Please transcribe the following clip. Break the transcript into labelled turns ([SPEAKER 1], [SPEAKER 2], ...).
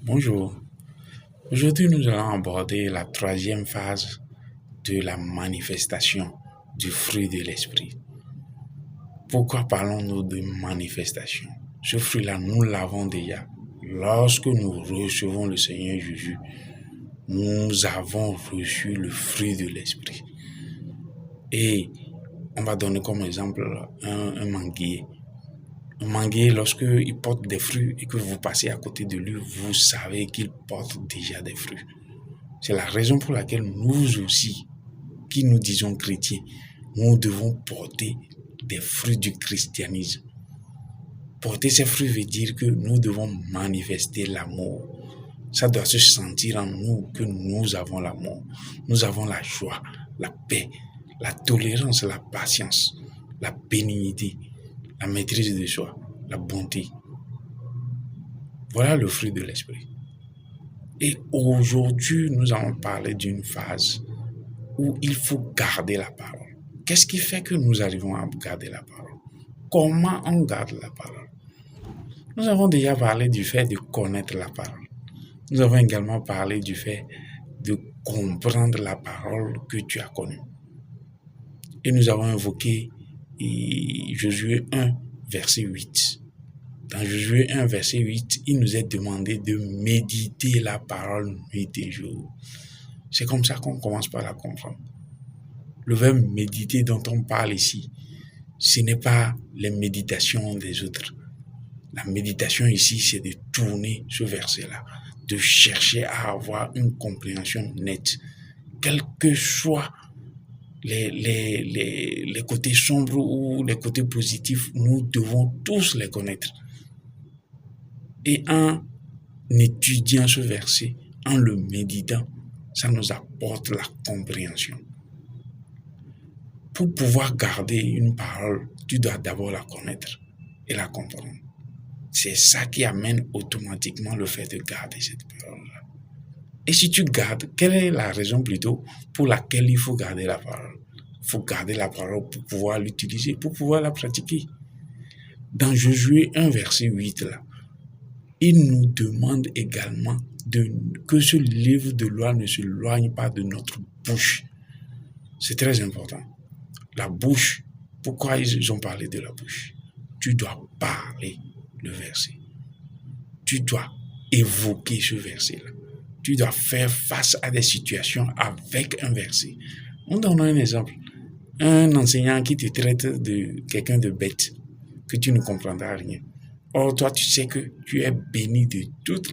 [SPEAKER 1] Bonjour. Aujourd'hui, nous allons aborder la troisième phase de la manifestation du fruit de l'esprit. Pourquoi parlons-nous de manifestation? Ce fruit-là, nous l'avons déjà. Lorsque nous recevons le Seigneur Jésus, nous avons reçu le fruit de l'esprit. Et on va donner comme exemple un manguier. Un manguier, lorsqu'il porte des fruits et que vous passez à côté de lui, vous savez qu'il porte déjà des fruits. C'est la raison pour laquelle nous aussi, qui nous disons chrétiens, nous devons porter des fruits du christianisme. Porter ces fruits veut dire que nous devons manifester l'amour. Ça doit se sentir en nous que nous avons l'amour. Nous avons la joie, la paix, la tolérance, la patience, la bénignité, la maîtrise de soi, la bonté. Voilà le fruit de l'esprit. Et aujourd'hui, nous allons parler d'une phase où il faut garder la parole. Qu'est-ce qui fait que nous arrivons à garder la parole? Comment on garde la parole? Nous avons déjà parlé du fait de connaître la parole. Nous avons également parlé du fait de comprendre la parole que tu as connue. Et nous avons invoqué Josué 1, verset 8. Dans Josué 1, verset 8, il nous est demandé de méditer la parole nuit et jour. C'est comme ça qu'on commence par la comprendre. Le verbe méditer dont on parle ici, ce n'est pas les méditations des autres. La méditation ici, c'est de tourner ce verset-là, de chercher à avoir une compréhension nette, quels que soient les côtés sombres ou les côtés positifs, nous devons tous les connaître. Et en étudiant ce verset, en le méditant, ça nous apporte la compréhension. Pour pouvoir garder une parole, tu dois d'abord la connaître et la comprendre. C'est ça qui amène automatiquement le fait de garder cette parole-là. Et si tu gardes, quelle est la raison plutôt pour laquelle il faut garder la parole? Il faut garder la parole pour pouvoir l'utiliser, pour pouvoir la pratiquer. Dans Josué 1, verset 8, là, il nous demande également que ce livre de loi ne s'éloigne pas de notre bouche. C'est très important. La bouche, pourquoi ils ont parlé de la bouche? Tu dois parler le verset. Tu dois évoquer ce verset-là. Tu dois faire face à des situations avec un verset. On donne un exemple. Un enseignant qui te traite de quelqu'un de bête, que tu ne comprendras rien. Or, toi, tu sais que tu es béni de toutes